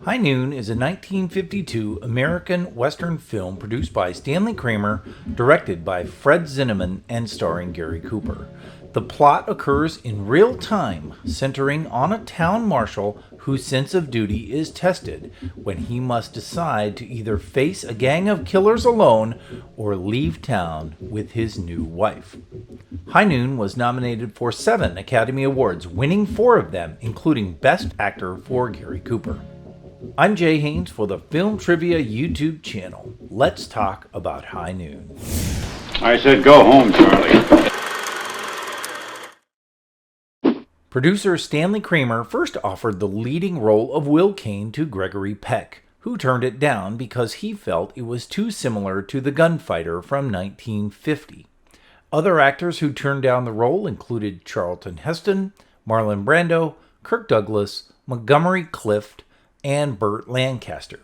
High Noon is a 1952 American Western film produced by Stanley Kramer, directed by Fred Zinnemann, and starring Gary Cooper. The plot occurs in real time, centering on a town marshal whose sense of duty is tested when he must decide to either face a gang of killers alone or leave town with his new wife. High Noon was nominated for 7 Academy Awards, winning 4 of them, including Best Actor for Gary Cooper. I'm Jay Haynes for the Film Trivia YouTube channel. Let's talk about High Noon. I said go home, Charlie. Producer Stanley Kramer first offered the leading role of Will Kane to Gregory Peck, who turned it down because he felt it was too similar to The Gunfighter from 1950. Other actors who turned down the role included Charlton Heston, Marlon Brando, Kirk Douglas, Montgomery Clift, and Burt Lancaster.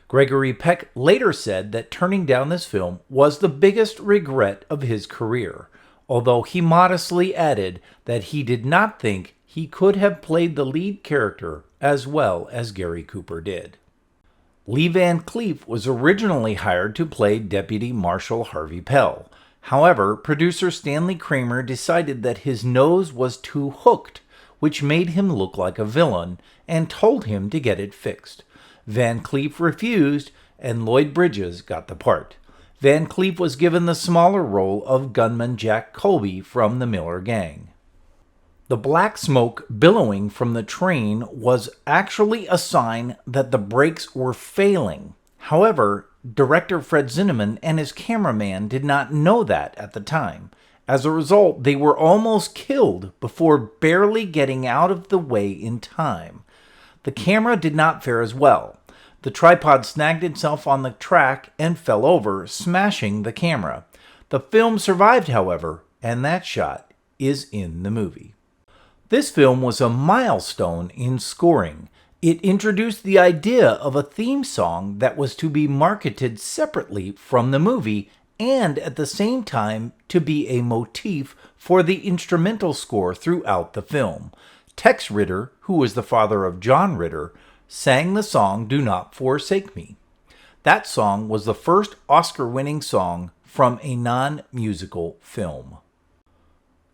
Gregory Peck later said that turning down this film was the biggest regret of his career, although he modestly added that he did not think he could have played the lead character as well as Gary Cooper did. Lee Van Cleef was originally hired to play Deputy Marshal Harvey Pell. However, producer Stanley Kramer decided that his nose was too hooked, which made him look like a villain, and told him to get it fixed. Van Cleef refused, and Lloyd Bridges got the part. Van Cleef was given the smaller role of gunman Jack Colby from the Miller Gang. The black smoke billowing from the train was actually a sign that the brakes were failing. However, director Fred Zinnemann and his cameraman did not know that at the time. As a result, they were almost killed before barely getting out of the way in time. The camera did not fare as well. The tripod snagged itself on the track and fell over, smashing the camera. The film survived, however, and that shot is in the movie. This film was a milestone in scoring. It introduced the idea of a theme song that was to be marketed separately from the movie and at the same time to be a motif for the instrumental score throughout the film. Tex Ritter, who was the father of John Ritter, sang the song Do Not Forsake Me. That song was the first Oscar-winning song from a non-musical film.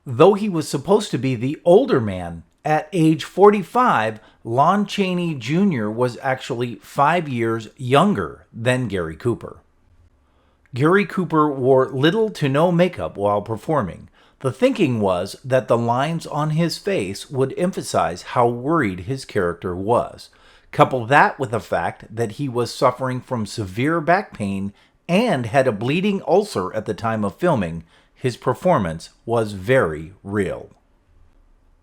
Though he was supposed to be the older man, at age 45, Lon Chaney Junior was actually 5 years younger than Gary Cooper. Gary Cooper wore little to no makeup while performing. The thinking was that the lines on his face would emphasize how worried his character was. Couple that with the fact that he was suffering from severe back pain and had a bleeding ulcer at the time of filming, his performance was very real.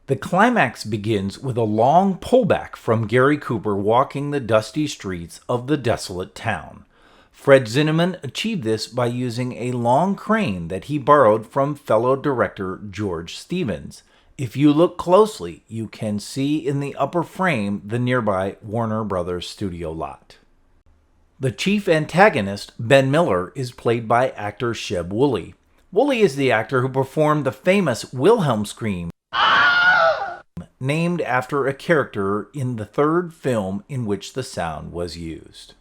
The climax begins with a long pullback from Gary Cooper walking the dusty streets of the desolate town. Fred Zinnemann achieved this by using a long crane that he borrowed from fellow director George Stevens. If you look closely, you can see in the upper frame the nearby Warner Brothers studio lot. The chief antagonist, Ben Miller, is played by actor Sheb Wooley. Wooley is the actor who performed the famous Wilhelm scream, named after a character in the third film in which the sound was used.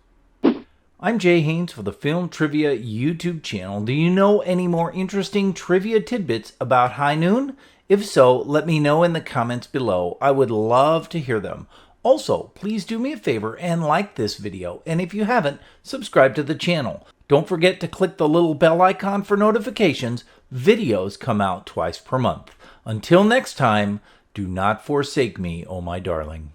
I'm Jay Haynes for the Film Trivia YouTube channel. Do you know any more interesting trivia tidbits about High Noon? If so, let me know in the comments below. I would love to hear them. Also, please do me a favor and like this video, and if you haven't, subscribe to the channel. Don't forget to click the little bell icon for notifications. Videos come out twice per month. Until next time, do not forsake me, oh my darling.